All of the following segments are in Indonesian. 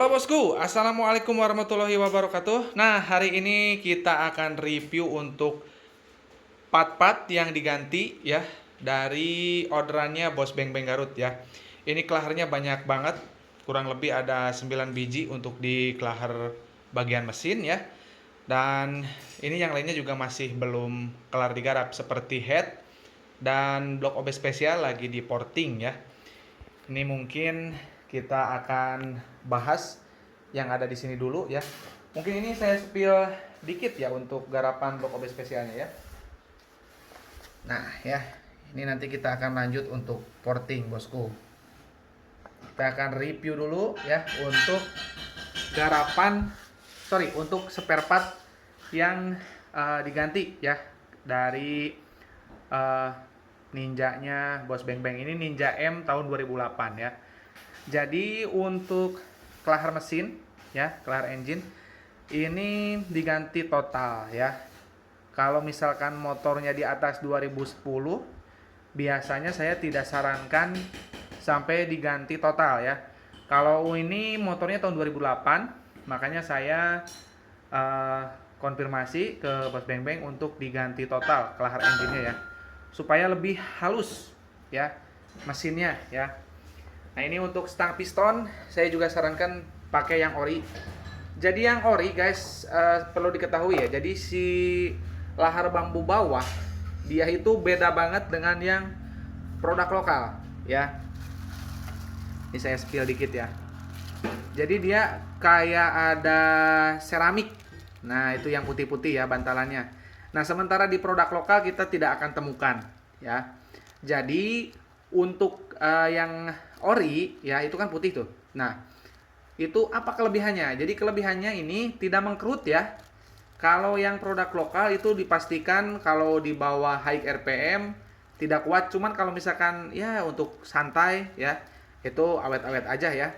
Halo bosku, assalamualaikum warahmatullahi wabarakatuh. Nah, hari ini kita akan review untuk part-part yang diganti ya dari orderannya Bos Beng Beng Garut ya. Ini kelaharnya banyak banget, kurang lebih ada 9 biji untuk di kelahar bagian mesin ya. Dan ini yang lainnya juga masih belum kelar digarap seperti head dan blok OB spesial lagi di porting ya. Ini mungkin kita akan bahas yang ada di sini dulu ya. Mungkin ini saya spill dikit ya untuk garapan blok OB spesialnya ya. Nah ya, ini nanti kita akan lanjut untuk porting bosku. Kita akan review dulu ya untuk untuk spare part yang diganti ya dari uh, Ninjanya Bos Beng Beng. Ini Ninja M tahun 2008 ya. Jadi untuk kelahar mesin ya, kelahar engine ini diganti total ya. Kalau misalkan motornya di atas 2010, biasanya saya tidak sarankan sampai diganti total ya. Kalau ini motornya tahun 2008, makanya saya uh, konfirmasi ke Bos Beng Beng untuk diganti total kelahar engine-nya ya, supaya lebih halus ya mesinnya ya. Nah ini untuk stang piston saya juga sarankan pakai yang ori. Jadi yang ori guys, perlu diketahui ya. Jadi si lahar bambu bawah dia itu beda banget dengan yang produk lokal ya. Ini saya spill dikit ya. Jadi dia kayak ada seramik. Nah itu yang putih-putih ya bantalannya. Nah sementara di produk lokal kita tidak akan temukan ya. Jadi untuk yang ori ya itu kan putih tuh. Nah itu apa kelebihannya? Jadi kelebihannya ini tidak mengkerut ya. Kalau yang produk lokal itu dipastikan kalau di bawah high RPM tidak kuat. Cuman kalau misalkan ya untuk santai ya itu awet-awet aja ya,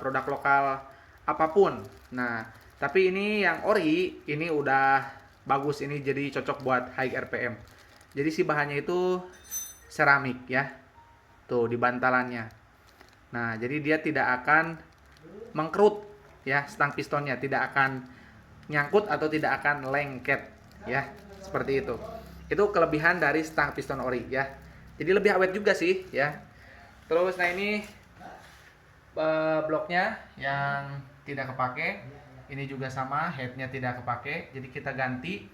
produk lokal apapun. Nah tapi ini yang ori ini udah bagus, ini jadi cocok buat high RPM. Jadi si bahannya itu seramik ya, tuh di bantalannya. Nah jadi dia tidak akan mengkerut ya, stang pistonnya tidak akan nyangkut atau tidak akan lengket ya, seperti itu. Itu kelebihan dari stang piston ori ya. Jadi lebih awet juga sih ya. Terus nah ini bloknya yang tidak kepake, ini juga sama, headnya tidak kepake. Jadi kita ganti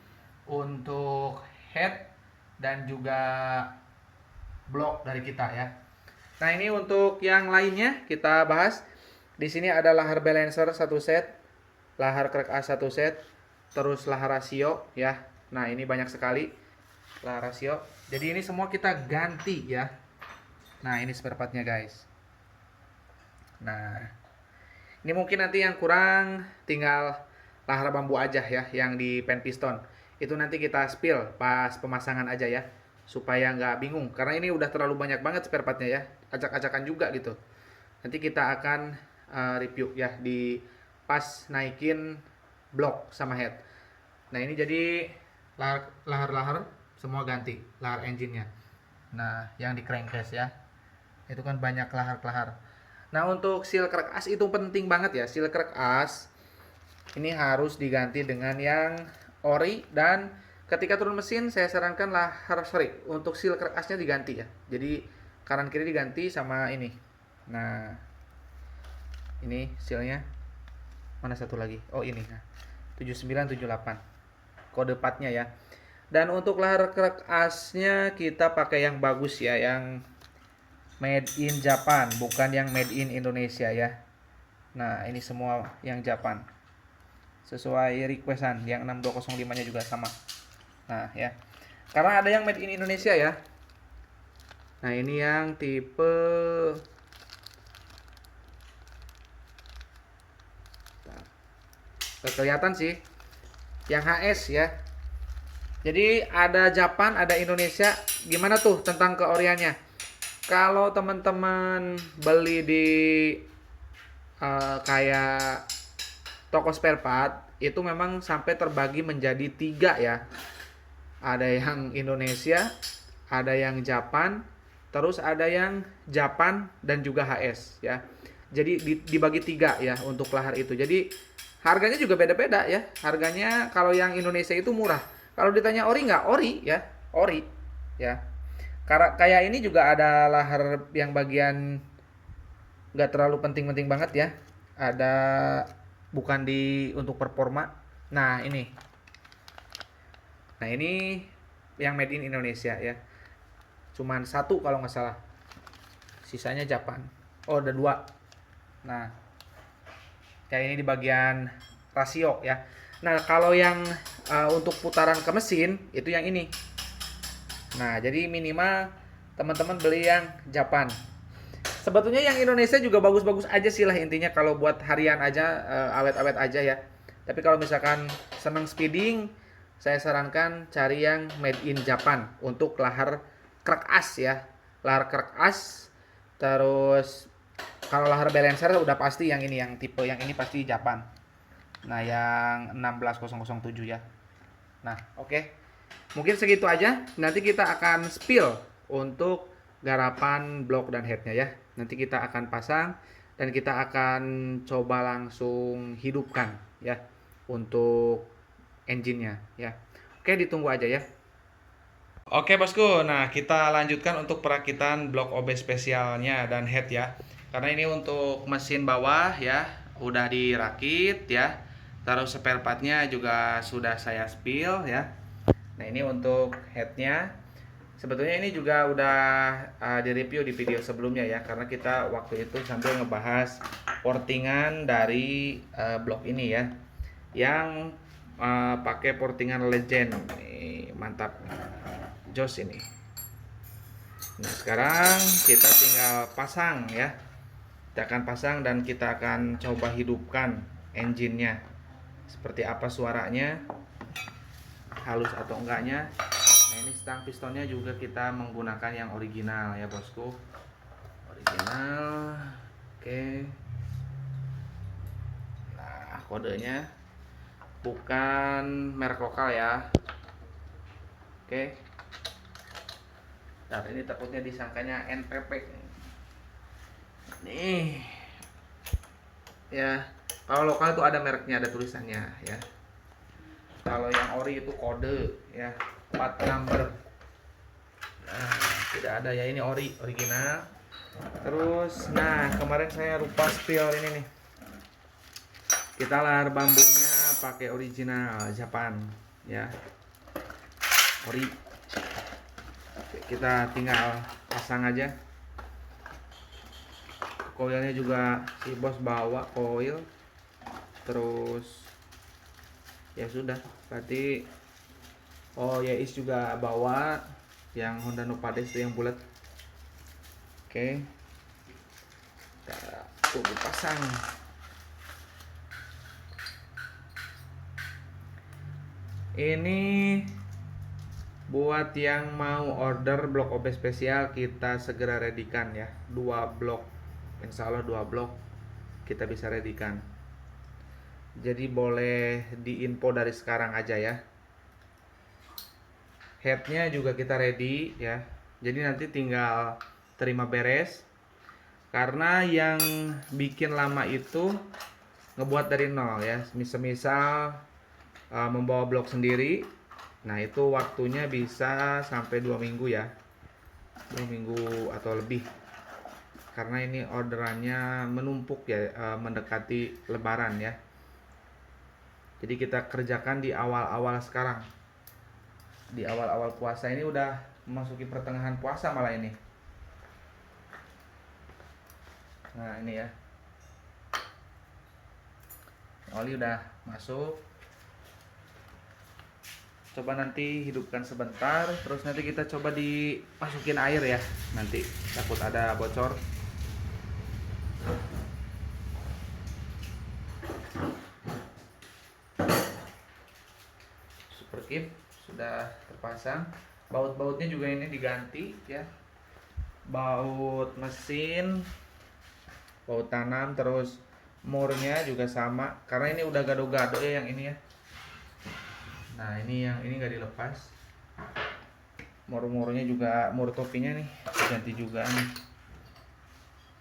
untuk head dan juga blok dari kita ya. Nah ini untuk yang lainnya kita bahas. Di sini ada lahar balancer satu set, lahar crack as satu set, terus lahar rasio ya. Nah ini banyak sekali lahar rasio. Jadi ini semua kita ganti ya. Nah ini spare partnya guys. Nah ini mungkin nanti yang kurang tinggal lahar bambu aja ya, yang di pen piston. Itu nanti kita spill pas pemasangan aja ya, supaya nggak bingung. Karena ini udah terlalu banyak banget spare partnya ya, acak-acakan juga gitu. Nanti kita akan review ya di pas naikin blok sama head. Nah ini jadi lahar-lahar semua ganti, lahar engine-nya. Nah yang di crankcase ya, itu kan banyak lahar-lahar. Nah untuk seal crack as itu penting banget ya. Seal crack as ini harus diganti dengan yang ori, dan ketika turun mesin saya sarankan lahar untuk seal crack asnya diganti ya. Jadi kanan kiri diganti sama ini. Nah ini sealnya mana satu lagi? Oh ini, nah 7978 kode partnya ya. Dan untuk lahar crack asnya kita pakai yang bagus ya, yang made in Japan, bukan yang made in Indonesia ya. Nah ini semua yang Japan, sesuai requestan. Yang 6205 nya juga sama. Nah ya, karena ada yang made in Indonesia ya. Nah ini yang tipe kelihatan sih, yang HS ya. Jadi ada Japan, ada Indonesia. Gimana tuh tentang keoriannya? Kalau teman-teman beli di kayak toko spare part, itu memang sampai terbagi menjadi 3 ya. Ada yang Indonesia, ada yang Japan, terus ada yang Japan dan juga HS ya. Jadi dibagi 3 ya untuk lahar itu. Jadi harganya juga beda-beda ya. Harganya kalau yang Indonesia itu murah. Kalau ditanya ori nggak, ori ya, ori ya. Karena kayak ini juga ada lahar yang bagian nggak terlalu penting-penting banget ya. Ada bukan di untuk performa. Nah ini, nah ini yang made in Indonesia ya. Cuman satu kalau nggak salah. Sisanya Japan. Oh ada 2. Nah kayak ini di bagian rasio ya. Nah kalau yang untuk putaran ke mesin itu yang ini. Nah jadi minimal teman-teman beli yang Japan. Sebetulnya yang Indonesia juga bagus-bagus aja sih lah intinya kalau buat harian aja, awet-awet aja ya. Tapi kalau misalkan seneng speeding, saya sarankan cari yang made in Japan untuk lahar crack as ya. Lahar crack as. Terus kalau lahar balancer udah pasti yang ini, yang tipe yang ini pasti Japan. Nah, yang 16007 ya. Nah, oke. Mungkin segitu aja. Nanti kita akan spill untuk garapan blok dan headnya ya. Nanti kita akan pasang dan kita akan coba langsung hidupkan ya untuk engine-nya ya. Oke, ditunggu aja ya. Oke bosku, nah kita lanjutkan untuk perakitan blok OB spesialnya dan head ya. Karena ini untuk mesin bawah ya, udah dirakit ya. Taruh spare partnya juga sudah saya spill ya. Nah ini untuk headnya. Sebetulnya ini juga udah direview di video sebelumnya ya, karena kita waktu itu sambil ngebahas portingan dari blok ini ya, yang pakai portingan Legend. Nih, mantap, jos ini. Nah sekarang kita tinggal pasang ya, kita akan pasang dan kita akan coba hidupkan engine-nya, seperti apa suaranya, halus atau enggaknya. Nah ini stang pistonnya juga kita menggunakan yang original ya bosku, original. Oke, nah kodenya bukan merek lokal ya. Oke, nah ini takutnya disangkanya NPP nih ya. Kalau lokal itu ada mereknya, ada tulisannya ya. Kalau yang ori itu kode ya, plat number. Nah, tidak ada ya, ini original. Terus nah kemarin saya lupa spill ini nih. Kita lahar bambunya pakai original Japan ya. Ori. Kita tinggal pasang aja. Koilnya juga si bos bawa koil. Terus ya sudah, berarti oh ya is juga bawa yang Honda Nopades itu yang bulat. Oke, kita tunggu pasang. Ini buat yang mau order blok OB spesial, kita segera readykan ya, 2 blok, insya Allah 2 blok kita bisa readykan. Jadi boleh diinfo dari sekarang aja ya. Headnya juga kita ready ya, jadi nanti tinggal terima beres. Karena yang bikin lama itu ngebuat dari nol ya, misal membawa blok sendiri. Nah itu waktunya bisa sampai 2 minggu ya, 2 minggu atau lebih, karena ini orderannya menumpuk ya, mendekati lebaran ya. Jadi kita kerjakan di awal-awal sekarang, di awal-awal puasa ini, udah memasuki pertengahan puasa malah ini. Nah ini ya, oli udah masuk. Coba nanti hidupkan sebentar, terus nanti kita coba dimasukin air ya, nanti takut ada bocor. Super keep sudah terpasang. Baut-bautnya juga ini diganti ya, baut mesin, baut tanam, terus murnya juga sama, karena ini udah gado-gado ya yang ini ya. Nah ini yang ini nggak dilepas. Mur-murnya juga, mur topinya nih ganti juga nih.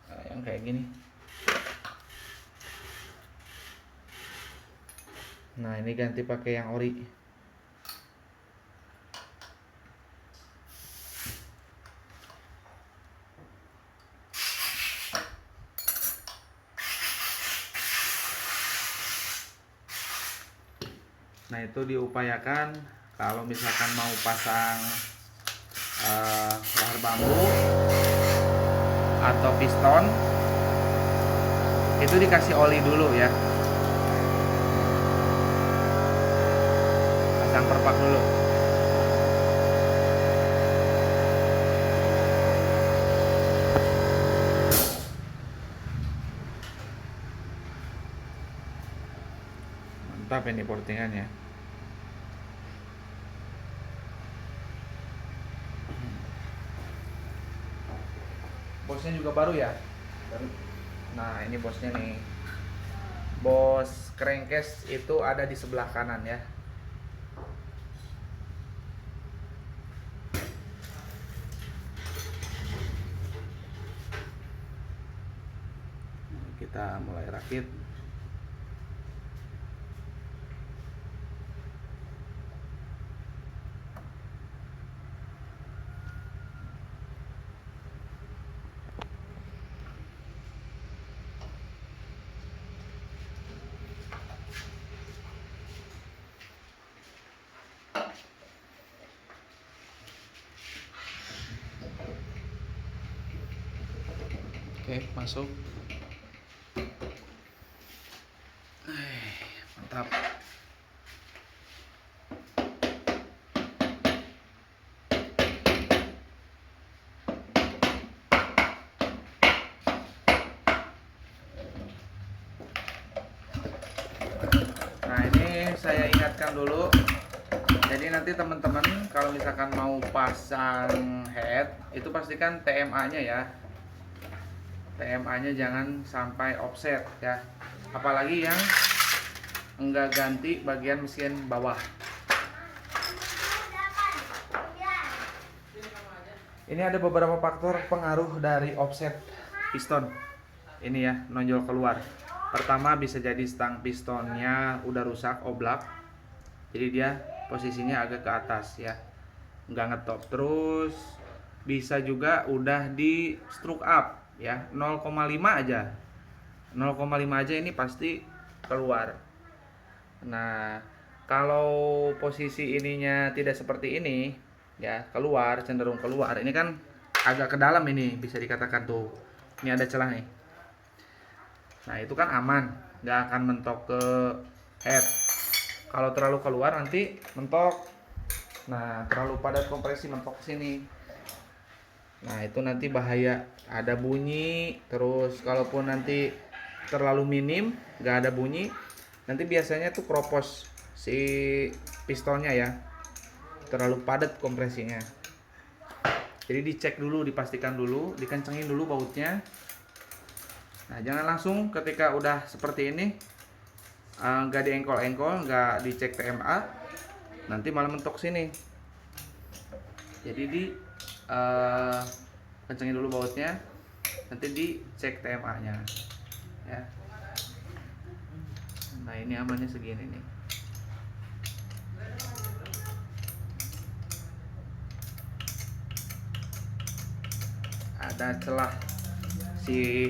Nah, yang kayak gini Nah, ini ganti pakai yang ori. Nah, itu diupayakan kalau misalkan mau pasang lahar bambu atau piston itu dikasih oli dulu ya, pasang perpak dulu. Mantap ini portingannya. Bosnya juga baru ya. Nah, ini bosnya nih. Bos crankcase itu ada di sebelah kanan ya. Kita mulai rakit. Oke, masuk. Mantap. Nah, ini saya ingatkan dulu. Jadi nanti teman-teman kalau misalkan mau pasang head, itu pastikan TMA-nya ya. TMA-nya jangan sampai offset ya. Apalagi yang enggak ganti bagian mesin bawah. Ini ada beberapa faktor pengaruh dari offset piston. Ini ya, nonjol keluar. Pertama bisa jadi stang pistonnya udah rusak, oblak. Jadi dia posisinya agak ke atas ya. Nggak ngetop. Terus bisa juga udah di stroke up ya, 0,5 aja. 0,5 aja ini pasti keluar. Nah, kalau posisi ininya tidak seperti ini ya, keluar, cenderung keluar. Ini kan agak ke dalam, ini bisa dikatakan tuh. Ini ada celah nih. Nah, itu kan aman, nggak akan mentok ke head. Kalau terlalu keluar nanti mentok. Nah, terlalu padat kompresi mentok ke sini. Nah, itu nanti bahaya, ada bunyi. Terus kalaupun nanti terlalu minim, nggak ada bunyi, nanti biasanya tuh kropos si pistonnya ya, terlalu padat kompresinya. Jadi dicek dulu, dipastikan dulu, dikencengin dulu bautnya. Nah, jangan langsung ketika udah seperti ini nggak diengkol-engkol, nggak dicek TMA, nanti malah mentok sini. Jadi di kencengin dulu bautnya, nanti dicek TMA-nya ya. Nah, ini amannya segini nih. Ada celah si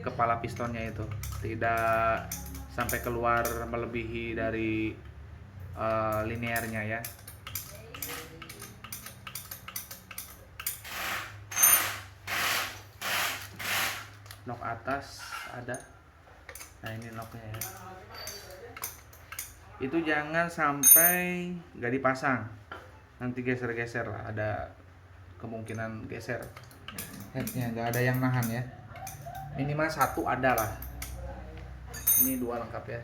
kepala pistonnya itu, tidak sampai keluar melebihi dari linearnya ya. Nok atas ada. Nah, ini noknya ya. Itu jangan sampai nggak dipasang, nanti geser-geser lah, ada kemungkinan geser headnya, nggak ada yang nahan ya. Minimal satu ada lah. Ini dua lengkap ya.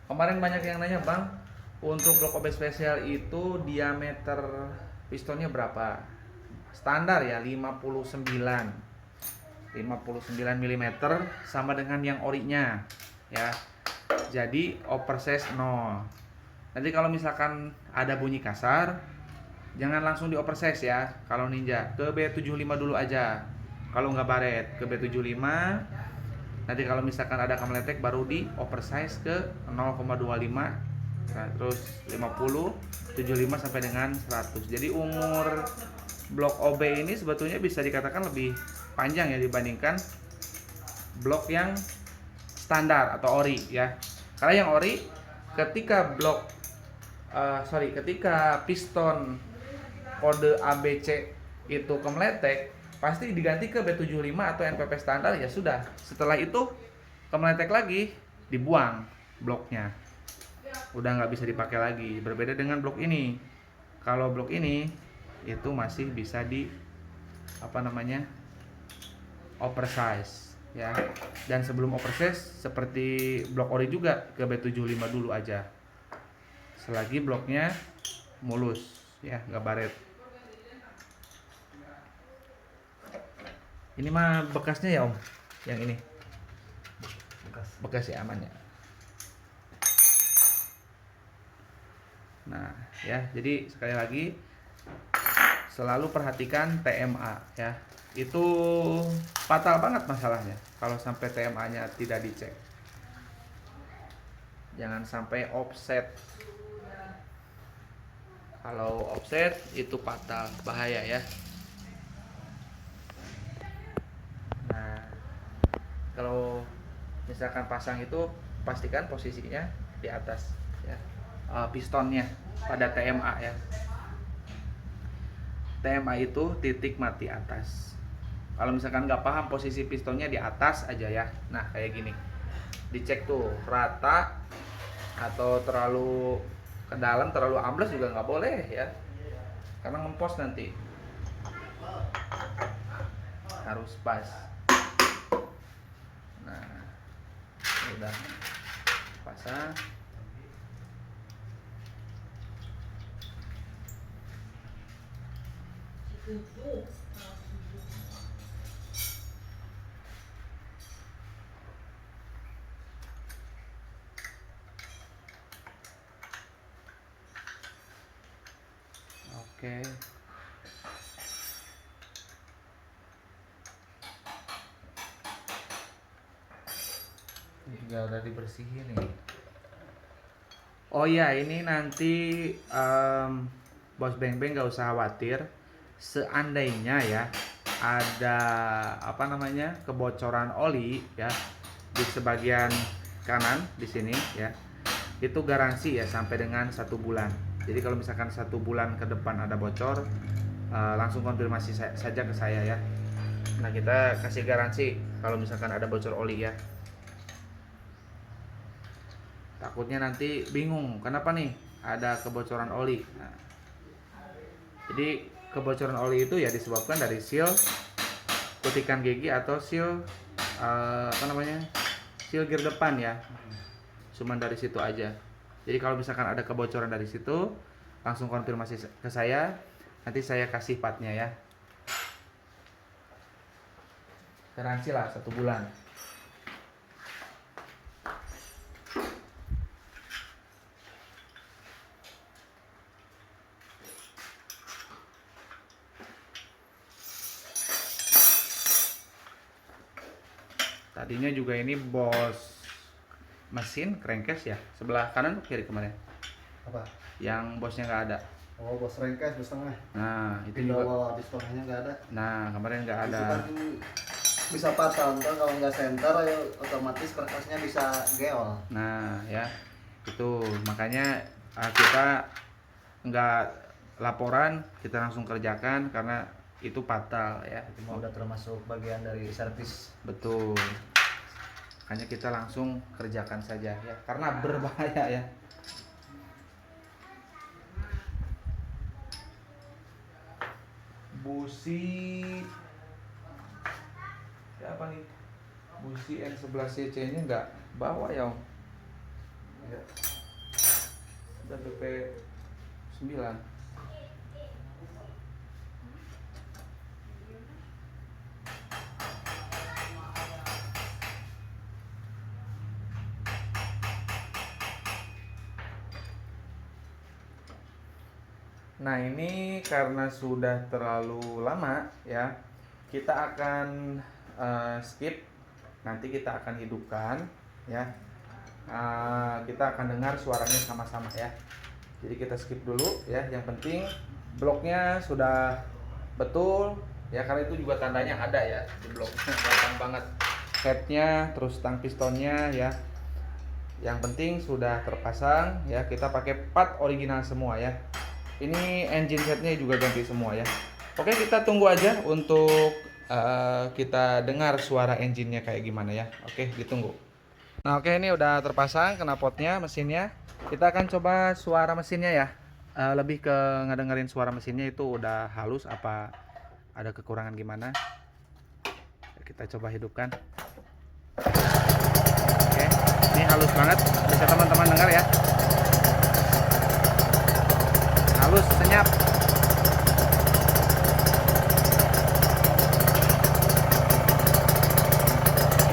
Kemarin banyak yang nanya, Bang, untuk blok OB spesial itu diameter pistonnya berapa? Standar ya 59 mm sama dengan yang orinya ya. Jadi oversize 0. Nanti kalau misalkan ada bunyi kasar, jangan langsung di oversize ya. Kalau Ninja ke B75 dulu aja. kalau nggak baret ke B75. Nanti kalau misalkan ada kamletek baru di oversize ke 0,25. Nah, terus 50, 75 sampai dengan 100. Jadi umur blok OB ini sebetulnya bisa dikatakan lebih panjang ya dibandingkan blok yang standar atau ori ya. Karena yang ori ketika ketika piston kode ABC itu kemeletek pasti diganti ke B75 atau NPP standar, ya sudah. Setelah itu kemeletek lagi, dibuang bloknya. Udah nggak bisa dipakai lagi. Berbeda dengan blok ini. Kalau blok ini itu masih bisa di oversize ya. Dan sebelum oversize seperti blok ori juga ke B75 dulu aja. Selagi bloknya mulus ya, nggak baret. Ini mah bekasnya ya Om, yang ini bekas ya, aman ya. Nah ya, jadi sekali lagi selalu perhatikan TMA ya. Itu fatal banget masalahnya kalau sampai TMA-nya tidak dicek. Jangan sampai offset. Kalau offset itu fatal, bahaya ya. Nah, kalau misalkan pasang itu pastikan posisinya di atas ya, pistonnya pada TMA ya. TMA itu titik mati atas. Kalau misalkan nggak paham posisi pistonnya di atas aja ya. Nah kayak gini, dicek tuh rata atau terlalu ke dalam, terlalu ambles juga nggak boleh ya, karena ngempos nanti. Harus pas. Nah udah pasang. Oke. Ini juga udah dibersihin nih. Oh ya, ini nanti Bos Beng Beng nggak usah khawatir. Seandainya ya ada kebocoran oli ya di sebagian kanan di sini ya, itu garansi ya sampai dengan 1 bulan. Jadi kalau misalkan 1 bulan ke depan ada bocor, langsung konfirmasi saja ke saya ya. Nah kita kasih garansi kalau misalkan ada bocor oli ya. Takutnya nanti bingung kenapa nih ada kebocoran oli. Nah, jadi kebocoran oli itu ya disebabkan dari seal kutikan gigi atau seal seal gear depan ya. Cuman dari situ aja. Jadi kalau misalkan ada kebocoran dari situ, langsung konfirmasi ke saya, nanti saya kasih partnya ya. Garansi lah 1 bulan. Tadinya juga ini bos mesin crankcase ya, sebelah kanan atau kiri kemarin? Apa? Yang bosnya nggak ada. Oh, bos crankcase bos tengah. Nah itu Di juga. bawah pistonnya nggak ada. Nah kemarin nggak Itu ada. kan bisa patah, ntar kalau nggak center ya otomatis crankcase-nya bisa geol. Nah ya itu makanya kita nggak laporan, kita langsung kerjakan karena itu fatal ya. Itu mah udah termasuk bagian dari servis. Betul. Hanya kita langsung kerjakan saja ya, karena berbahaya ya. Busi ya apa nih? Busi N11 CC nya nggak bawa ya Om? Ya. Udah BP 9. Nah ini karena sudah terlalu lama ya, kita akan skip, nanti kita akan hidupkan ya. Kita akan dengar suaranya sama-sama ya. Jadi kita skip dulu ya. Yang penting bloknya sudah betul ya, karena itu juga tandanya ada ya di bloknya. Gampang banget. Headnya, terus tang pistonnya ya. Yang penting sudah terpasang ya. Kita pakai part original semua ya. Ini engine setnya juga ganti semua ya. Oke, kita tunggu aja untuk kita dengar suara engine-nya kayak gimana ya. Oke, ditunggu. Nah, oke, ini udah terpasang knalpotnya, mesinnya. Kita akan coba suara mesinnya ya. Lebih ke ngedengerin suara mesinnya itu udah halus apa ada kekurangan gimana. Kita coba hidupkan. Oke, ini halus banget, bisa teman-teman dengar ya. Halus, senyap.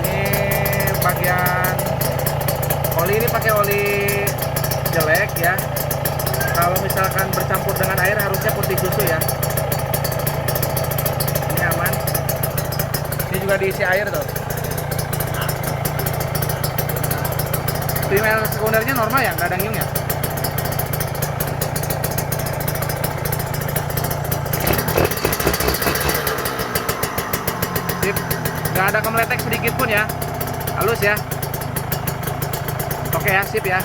Ini bagian oli, ini pakai oli jelek ya. Kalau misalkan bercampur dengan air harusnya putih susu ya. Ini aman. Ini juga diisi air tuh. Primer sekundernya normal ya, nggak ada ngiung ya. Sip, nggak ada kemeletek sedikit pun ya. Halus ya. Oke ya, sip ya.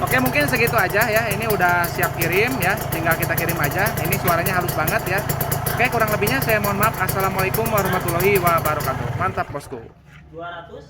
Oke, mungkin segitu aja ya. Ini udah siap kirim ya. Tinggal kita kirim aja. Ini suaranya halus banget ya. Oke, kurang lebihnya saya mohon maaf. Assalamualaikum warahmatullahi wabarakatuh. Mantap bosku. 200